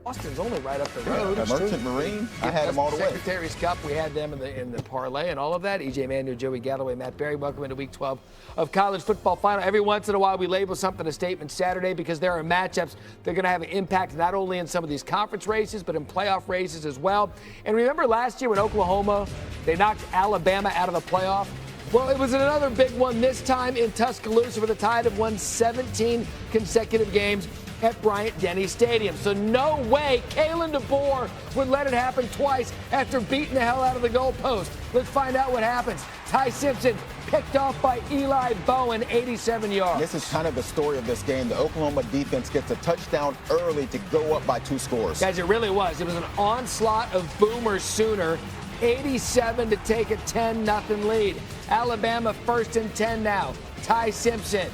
Austin's only right up the road. Merchant Marine, I had them all the way. Secretary's Cup, we had them in the parlay and all of that. EJ Manuel, Joey Galloway, Matt Berry, welcome into Week 12 of College Football Final. Every once in a while, we label something a statement Saturday because there are matchups that are going to have an impact not only in some of these conference races, but in playoff races as well. And remember last year when Oklahoma, they knocked Alabama out of the playoff? Well, it was another big one this time in Tuscaloosa for the Tide have won 17 consecutive games at Bryant-Denny Stadium. So no way Kalen DeBoer would let it happen twice after beating the hell out of the goalpost. Let's find out what happens. Ty Simpson picked off by Eli Bowen, 87 yards. This is kind of the story of this game. The Oklahoma defense gets a touchdown early to go up by 2 scores. Guys, it really was. It was an onslaught of Boomer Sooner. 87 to take a 10-0 lead. Alabama 1st and 10 now. Ty Simpson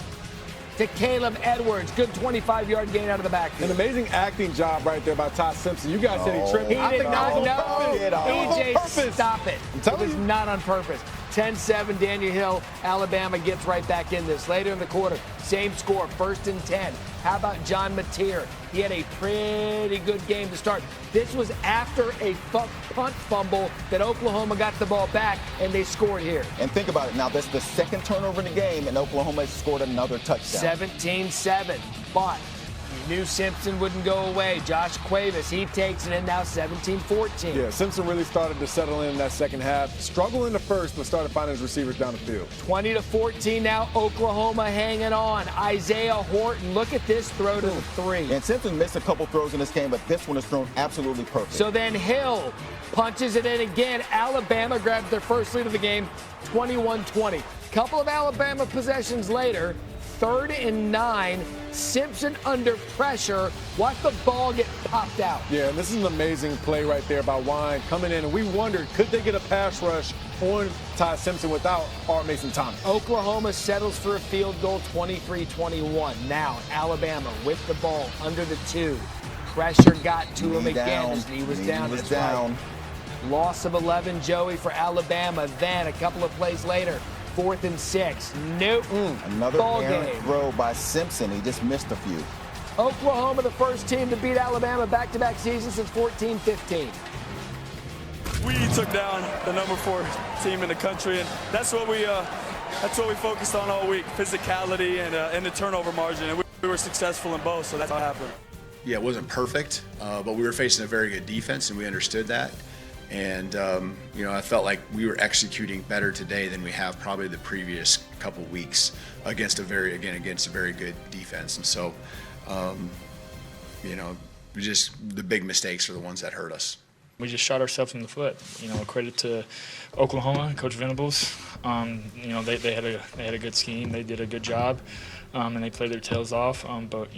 to Caleb Edwards. Good 25-yard gain out of the backfield. An amazing acting job right there by Ty Simpson. You guys said he tripped. He did not know. EJ, stop it. It was not on purpose. 10-7, Daniel Hill. Alabama gets right back in this. Later in the quarter, same score, 1st and 10. How about John Mateer? He had a pretty good game to start. This was after a punt fumble that Oklahoma got the ball back, and they scored here. And think about it. Now, this is the second turnover in the game, and Oklahoma has scored another touchdown. 17-7, but you knew Simpson wouldn't go away. Josh Cuevas, he takes it in now 17-14. Yeah, Simpson really started to settle in that second half. Struggled in the first, but started finding his receivers down the field. 20-14 now, Oklahoma hanging on. Isaiah Horton, look at this throw to the 3. And Simpson missed a couple throws in this game, but this one is thrown absolutely perfect. So then Hill punches it in again. Alabama grabs their first lead of the game, 21-20. Couple of Alabama possessions later, 3rd and 9. Simpson under pressure. Watch the ball get popped out. Yeah, and this is an amazing play right there by Wine coming in. And we wondered, could they get a pass rush on Ty Simpson without R. Mason Thomas? Oklahoma settles for a field goal, 23-21. Now, Alabama with the ball under the 2. Pressure got to him again. His knee was down. He was down. Right. Loss of 11, Joey, for Alabama. Then, a couple of plays later, 4th and 6. Nope. Another errant throw by Simpson. He just missed a few. Oklahoma, the first team to beat Alabama back-to-back seasons since 14-15. We took down the number 4 team in the country, and that's what we focused on all week: physicality and the turnover margin. And we were successful in both, so that's how it happened. Yeah, it wasn't perfect, but we were facing a very good defense, and we understood that. And, I felt like we were executing better today than we have probably the previous couple weeks against a very good defense. And so, the big mistakes are the ones that hurt us. We just shot ourselves in the foot. Credit to Oklahoma and Coach Venables. They had a good scheme. They did a good job, and they played their tails off. But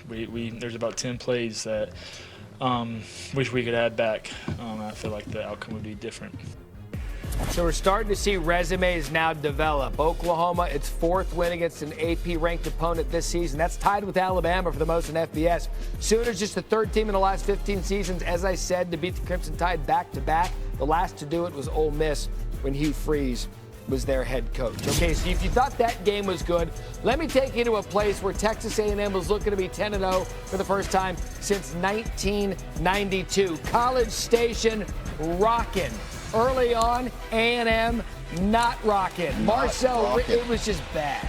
there's about 10 plays that wish we could add back. I feel like the outcome would be different. So we're starting to see resumes now develop. Oklahoma, its 4th win against an AP-ranked opponent this season. That's tied with Alabama for the most in FBS. Sooners just the 3rd team in the last 15 seasons, as I said, to beat the Crimson Tide back-to-back. The last to do it was Ole Miss when Hugh Freeze was their head coach. Okay, so if you thought that game was good, let me take you to a place where Texas A&M was looking to be 10-0 for the first time since 1992. College Station rocking. Early on, A&M not rocking. Marcel, it was just bad.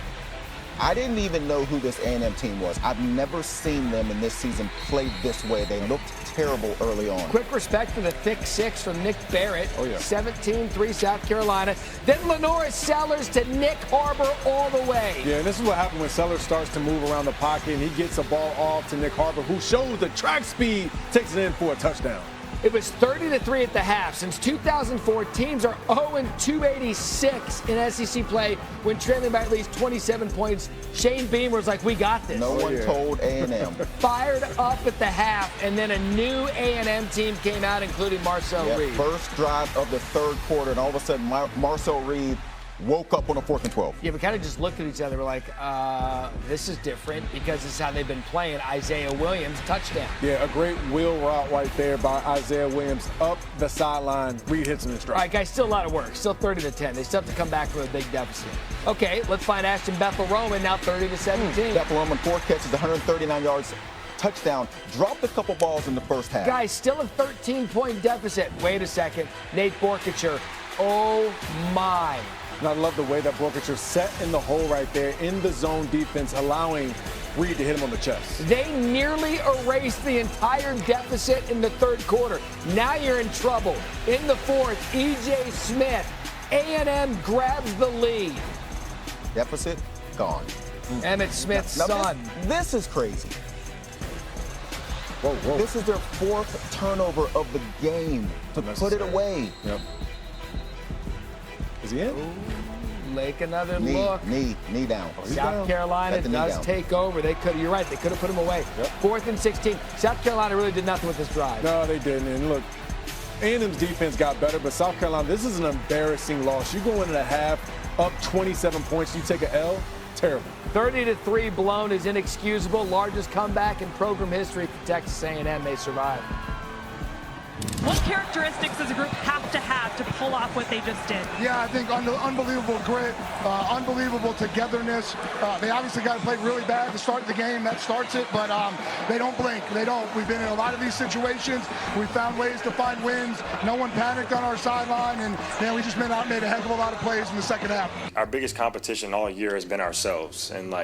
I didn't even know who this A&M team was. I've never seen them in this season play this way. They looked terrible early on. Quick respect for the thick 6 from Nick Barrett. Oh, yeah. 17-3 South Carolina. Then Lenoris Sellers to Nick Harbor all the way. Yeah, and this is what happens when Sellers starts to move around the pocket and he gets a ball off to Nick Harbor, who shows the track speed, takes it in for a touchdown. It was 30-3 at the half. Since 2004, teams are 0-286 in SEC play when trailing by at least 27 points. Shane Beamer was like, we got this. No one told A&M. Fired up at the half, and then a new A&M team came out, including Marcel Reed. First drive of the 3rd quarter, and all of a sudden, Marcel Reed woke up on a 4th and 12. Yeah, we kind of just looked at each other. We're like, this is different because this is how they've been playing. Isaiah Williams, touchdown. Yeah, a great wheel route right there by Isaiah Williams up the sideline. Reed hits him in stride. All right, guys, still a lot of work. Still 30-10. They still have to come back from a big deficit. Okay, let's find Ashton Bethel-Roman now 30-17. Bethel-Roman, 4 catches, 139 yards, touchdown, dropped a couple balls in the first half. Guys, still a 13-point deficit. Wait a second. Nate Borkacher. Oh, my. And I love the way that Borkacher set in the hole right there in the zone defense, allowing Reed to hit him on the chest. They nearly erased the entire deficit in the third quarter. Now you're in trouble. In the fourth, E.J. Smith, A&M grabs the lead. Deficit gone. Emmitt Smith's son. This is crazy. Whoa, whoa. This is their fourth turnover of the game to put it away. Yep. Is he in? Ooh, Lake another look. Knee down. South Carolina does take over. They could. You're right. They could have put him away. Yep. 4th and 16. South Carolina really did nothing with this drive. No, they didn't. And look, A&M's defense got better, but South Carolina, this is an embarrassing loss. You go into the half up 27 points, you take an L. Terrible. 30-3 blown is inexcusable. Largest comeback in program history for Texas A&M. They survived. What characteristics does a group have to pull off what they just did? Yeah, I think unbelievable grit, unbelievable togetherness. They obviously got to play really bad to start the game. That starts it, but they don't blink. They don't. We've been in a lot of these situations. We found ways to find wins. No one panicked on our sideline, and we just made a heck of a lot of plays in the second half. Our biggest competition all year has been ourselves, and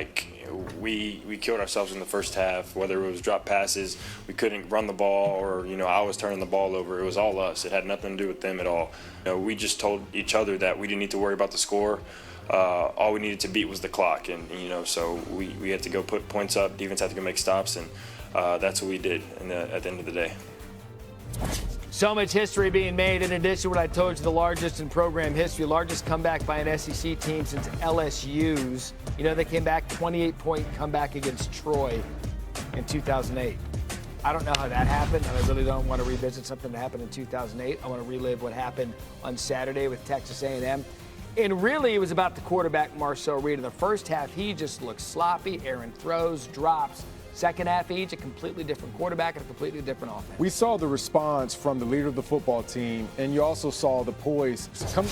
we killed ourselves in the first half, whether it was drop passes, we couldn't run the ball, or I was turning the ball over. It was all us. It had nothing to do with them at all. We just told each other that we didn't need to worry about the score. All we needed to beat was the clock, and so we had to go put points up. Defense had to go make stops, and that's what we did at the end of the day. So much history being made. In addition to what I told you, the largest in program history, largest comeback by an SEC team since LSU's. They came back 28-point comeback against Troy in 2008. I don't know how that happened, and I really don't want to revisit something that happened in 2008. I want to relive what happened on Saturday with Texas A&M. And really, it was about the quarterback, Marcel Reed. In the first half, he just looked sloppy, errant throws, drops. Second half, each a completely different quarterback and a completely different offense. We saw the response from the leader of the football team, and you also saw the poise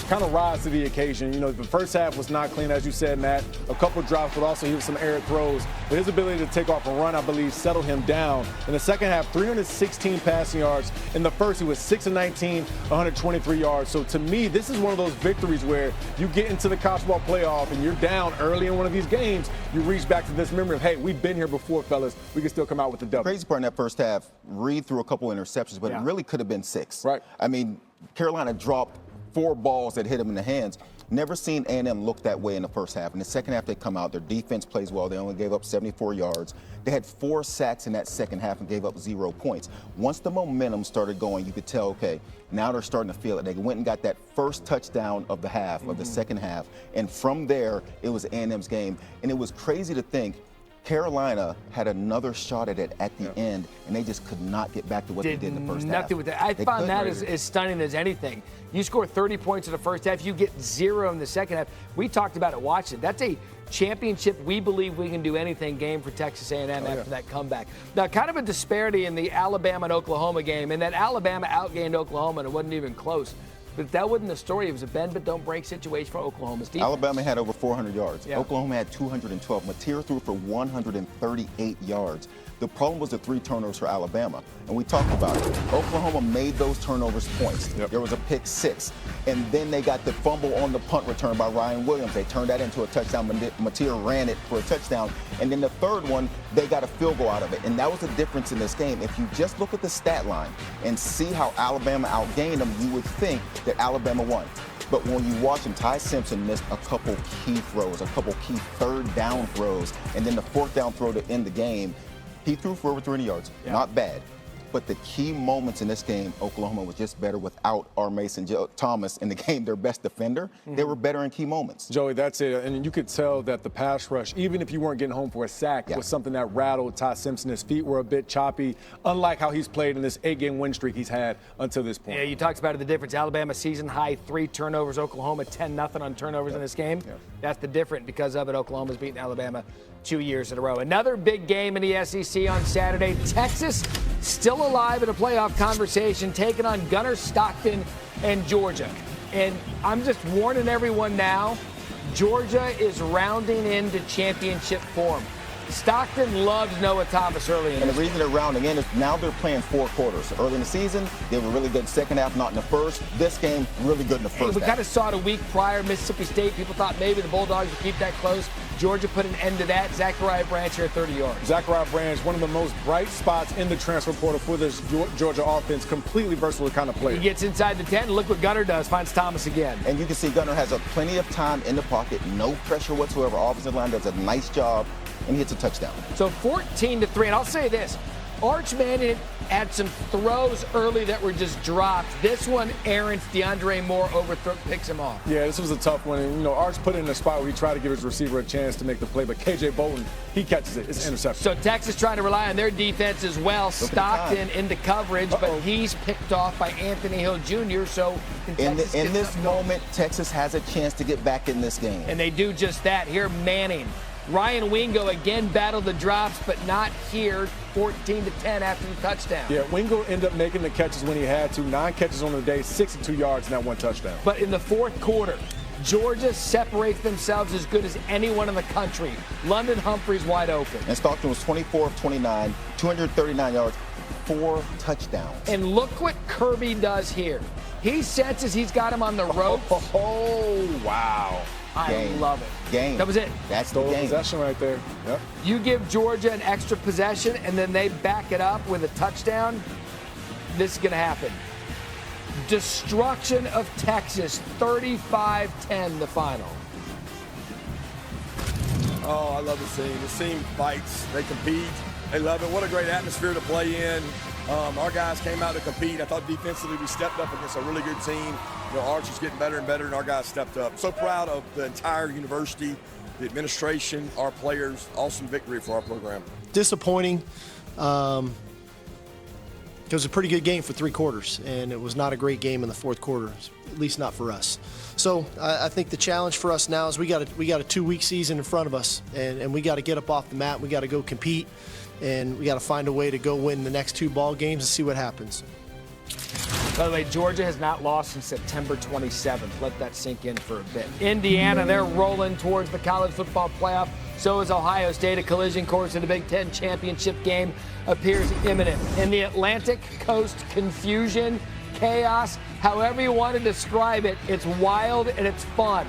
kind of rise to the occasion. The first half was not clean, as you said, Matt. A couple drops, but also he was some errant throws. But his ability to take off and run, I believe, settled him down. In the second half, 316 passing yards. In the first, he was 6 of 19, 123 yards. So to me, this is one of those victories where you get into the college football playoff and you're down early in one of these games. You reach back to this memory of, hey, we've been here before, fellas. We can still come out with the W. The crazy part in that first half, Reed threw a couple interceptions, but it really could have been 6. Right. I mean, Carolina dropped 4 balls that hit him in the hands. Never seen A&M look that way in the first half. In the second half, they come out. Their defense plays well. They only gave up 74 yards. They had 4 sacks in that second half and gave up 0 points. Once the momentum started going, you could tell, okay, now they're starting to feel it. They went and got that first touchdown of the half, of the second half. And from there, it was A&M's game. And it was crazy to think Carolina had another shot at it at the end, and they just could not get back to what they did in the first half. Nothing with that. I found that as stunning as anything. You score 30 points in the first half, you get 0 in the second half. We talked about it watching. That's a championship, we believe we can do anything game for Texas A&M after that comeback. Now, kind of a disparity in the Alabama and Oklahoma game, and that Alabama outgained Oklahoma, and it wasn't even close. But that wasn't the story. It was a bend but don't break situation for Oklahoma's defense. Alabama had over 400 yards. Yeah. Oklahoma had 212. Mateer threw for 138 yards. The problem was the 3 turnovers for Alabama, and we talked about it. Oklahoma made those turnovers points. Yep. There was a pick 6, and then they got the fumble on the punt return by Ryan Williams. They turned that into a touchdown. Mateer ran it for a touchdown, and then the third one, they got a field goal out of it, and that was the difference in this game. If you just look at the stat line and see how Alabama outgained them, you would think that Alabama won. But when you watch him, Ty Simpson missed a couple key throws, a couple key third down throws, and then the 4th down throw to end the game. He threw for over 300 yards. Yeah. Not bad. But the key moments in this game, Oklahoma was just better without R. Mason Thomas in the game, their best defender. They were better in key moments. Joey, that's it. And you could tell that the pass rush, even if you weren't getting home for a sack, was something that rattled Ty Simpson. His feet were a bit choppy, unlike how he's played in this 8-game win streak he's had until this point. Yeah, you talked about the difference. Alabama season high 3 turnovers. Oklahoma 10-0 on turnovers in this game. Yeah. That's the difference. Because of it, Oklahoma's beaten Alabama 2 years in a row. Another big game in the SEC on Saturday. Texas still alive in a playoff conversation, taking on Gunner Stockton and Georgia. And I'm just warning everyone now, Georgia is rounding into championship form. Stockton loves Noah Thomas early in And the the reason they're rounding in is now they're playing 4 quarters. Early in the season, they were really good second half, not in the first. This game, really good in the first We half. kind of saw it a week prior, Mississippi State. People thought maybe the Bulldogs would keep that close. Georgia put an end to that. Zachariah Branch here at 30 yards. Zachariah Branch, one of the most bright spots in the transfer portal for this Georgia offense. Completely versatile kind of player. He gets inside the 10. Look what Gunner does. Finds Thomas again. And you can see Gunner has plenty of time in the pocket, no pressure whatsoever. Offensive line does a nice job, and he hits a touchdown. So 14-3. And I'll say this. Arch Manning had some throws early that were just dropped. This one, Aaron's DeAndre Moore picks him off. Yeah, this was a tough one. And, Arch put it in a spot where he tried to give his receiver a chance to make the play, but K.J. Bolton, he catches it. It's an interception. So Texas trying to rely on their defense as well. Stockton into coverage, but he's picked off by Anthony Hill Jr. So in this moment, Texas has a chance to get back in this game. And they do just that. Here, Manning. Ryan Wingo again battled the drops, but not here. 14-10 after the touchdown. Yeah, Wingo ended up making the catches when he had to. 9 catches on the day, 62 yards, and that 1 touchdown. But in the fourth quarter, Georgia separates themselves as good as anyone in the country. London Humphreys wide open. And Stockton was 24 of 29, 239 yards, 4 touchdowns. And look what Kirby does here. He senses he's got him on the rope. Oh, wow. I love it. Game. That was it. That's the game. Possession right there. Yep. You give Georgia an extra possession, and then they back it up with a touchdown. This is going to happen. Destruction of Texas, 35-10 the final. Oh, I love this team. This team fights. They compete. They love it. What a great atmosphere to play in. Our guys came out to compete. I thought defensively we stepped up against a really good team. Arch is getting better and better, and our guys stepped up. So proud of the entire university, the administration, our players. Awesome victory for our program. Disappointing. It was a pretty good game for 3 quarters, and it was not a great game in the fourth quarter, at least not for us. So I think the challenge for us now is we got a 2-week season in front of us, and we got to get up off the mat. We got to go compete, and we got to find a way to go win the next 2 ball games and see what happens. By the way, Georgia has not lost since September 27th. Let that sink in for a bit. Indiana, they're rolling towards the college football playoff. So is Ohio State. A collision course in the Big Ten championship game appears imminent. In the Atlantic Coast, confusion, chaos, however you want to describe it, it's wild and it's fun.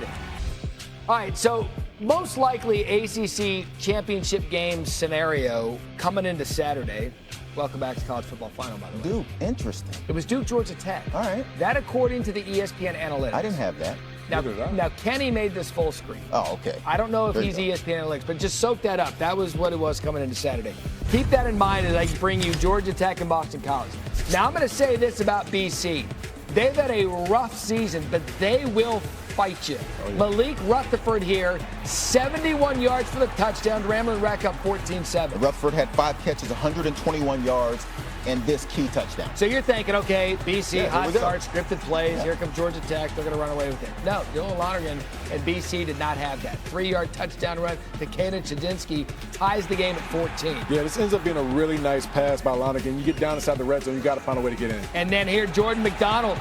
All right, so most likely ACC championship game scenario coming into Saturday. Welcome back to College Football Final, by the way. Duke, interesting. It was Duke, Georgia Tech. All right. That according to the ESPN analytics. I didn't have that. Now Kenny made this full screen. Oh, okay. I don't know if There he's you go. ESPN analytics, but just soak that up. That was what it was coming into Saturday. Keep that in mind as I bring you Georgia Tech and Boston College. Now I'm going to say this about BC. They've had a rough season, but they will fight you. Oh, yeah. Malik Rutherford here, 71 yards for the touchdown. Ramblin' rack up 14-7. Rutherford had 5 catches, 121 yards, and this key touchdown. So you're thinking, okay, BC, hot go. start, scripted plays. Here comes Georgia Tech. They're going to run away with it. No, Dylan Lonergan and BC did not have that. 3-yard touchdown run to Kaden Chudzinski ties the game at 14. Yeah, this ends up being a really nice pass by Lonergan. You get down inside the red zone, you got to find a way to get in. And then here, Jordan McDonald,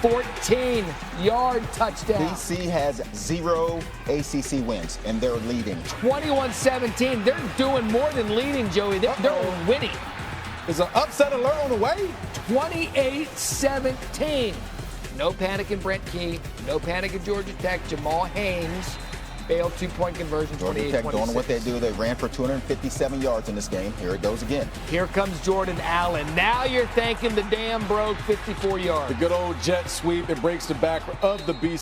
14-yard touchdown. BC has 0 ACC wins, and they're leading. 21-17. They're doing more than leading, Joey. They're winning. Is an upset alert on the way? 28-17. No panic in Brent Key. No panic in Georgia Tech. Jamal Haynes failed 2-point conversion. Georgia Tech doing what they do. They ran for 257 yards in this game. Here it goes again. Here comes Jordan Allen. Now you're thanking the dam broke 54 yards. The good old jet sweep. It breaks the back of the BC.